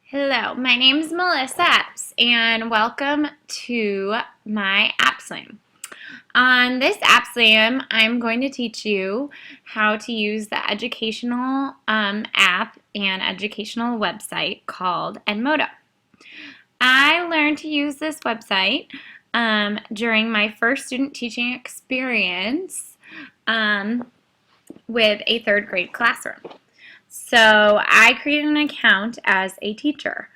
Hello, my name is Melissa Epps, and welcome to my App Slam. On this App Slam, I'm going to teach you how to use the educational app and educational website called Edmodo. I learned to use this website during my first student teaching experience with a third grade classroom. So I created an account as a teacher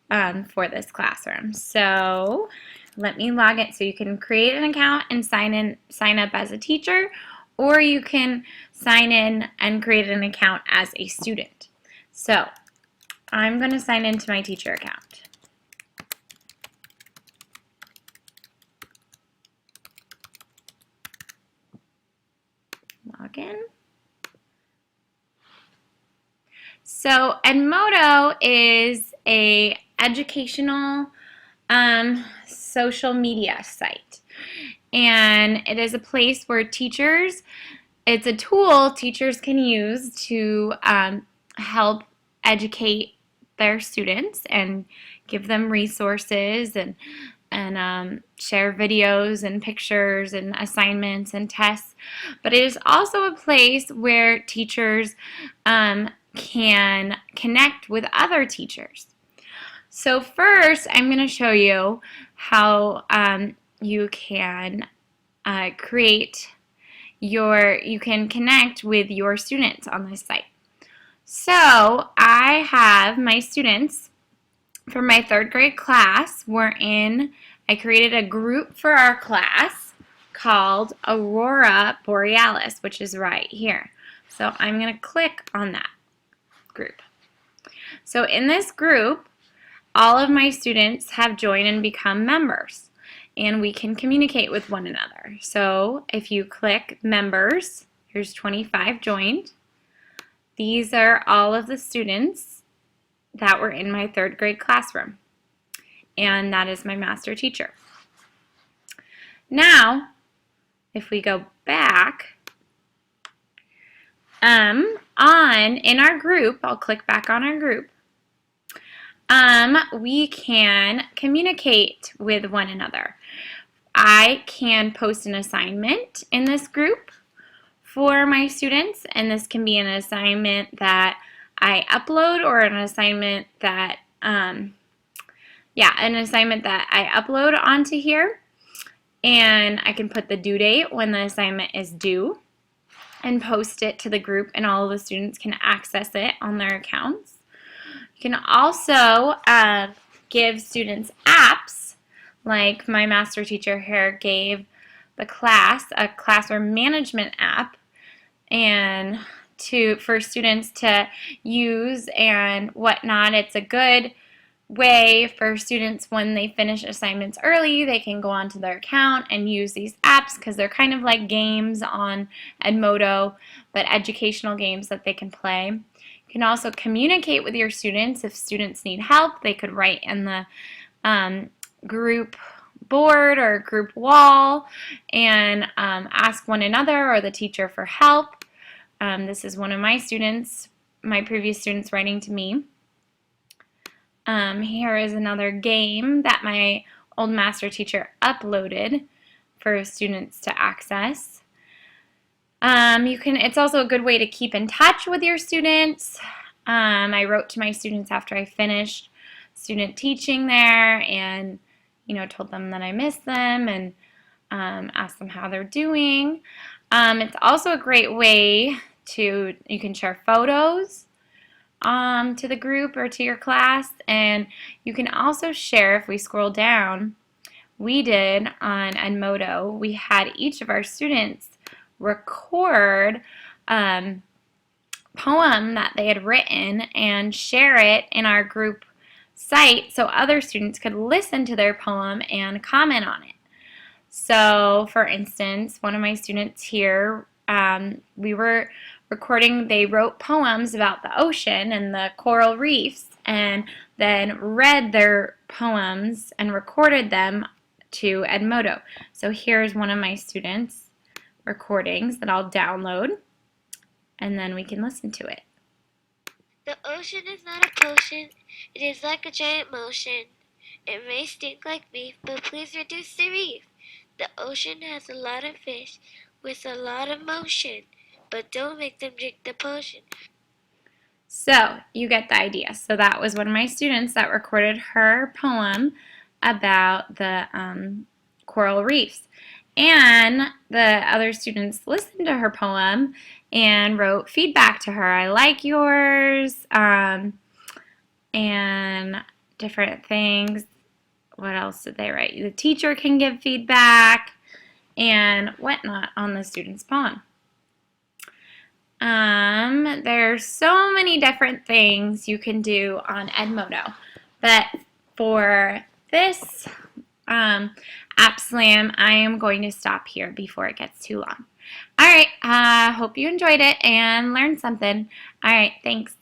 for this classroom. So let me log in. So you can create an account and sign up as a teacher, or you can sign in and create an account as a student. So I'm going to sign into my teacher account. Log in. So Edmodo is a educational social media site, and it is a place where it's a tool teachers can use to help educate their students and give them resources and share videos and pictures and assignments and tests. But it is also a place where teachers can connect with other teachers. So first, I'm going to show you how you can you can connect with your students on this site. So I have my students for my third grade class. I created a group for our class called Aurora Borealis, which is right here. So I'm going to click on that group. So in this group, all of my students have joined and become members, and we can communicate with one another. So if you click members, here's 25 joined. These are all of the students that were in my third grade classroom, and that is my master teacher. Now, if we go back, in our group, I'll click back on our group, we can communicate with one another. I can post an assignment in this group for my students, and this can be an assignment that I upload or an assignment that I upload onto here, and I can put the due date when the assignment is due and post it to the group, and all of the students can access it on their accounts. You can also give students apps, like my master teacher here gave the class a classroom management app and for students to use and whatnot. It's a good way for students when they finish assignments early, they can go onto their account and use these apps because they're kind of like games on Edmodo, but educational games that they can play. You can also communicate with your students. If students need help, they could write in the group board or group wall and ask one another or the teacher for help. This is one of my students, my previous students, writing to me. Here is another game that my old master teacher uploaded for students to access. It's also a good way to keep in touch with your students. I wrote to my students after I finished student teaching there and told them that I miss them and asked them how they're doing. It's also a great way you can share photos to the group or to your class, and you can also share, if we scroll down, we did on Edmodo, we had each of our students record poem that they had written and share it in our group site so other students could listen to their poem and comment on it. So for instance, one of my students here, we were recording, they wrote poems about the ocean and the coral reefs and then read their poems and recorded them to Edmodo. So here's one of my students' recordings that I'll download, and then we can listen to it. The ocean is not a potion, It is like a giant motion. It may stink like beef, but please reduce the reef. The ocean has a lot of fish with a lot of motion, but don't make them drink the potion. So you get the idea. So that was one of my students that recorded her poem about the coral reefs. And the other students listened to her poem and wrote feedback to her. I like yours, and different things. What else did they write? The teacher can give feedback and whatnot on the student's poem. There's so many different things you can do on Edmodo, but for this App Slam, I am going to stop here before it gets too long. All right, hope you enjoyed it and learned something. All right, thanks.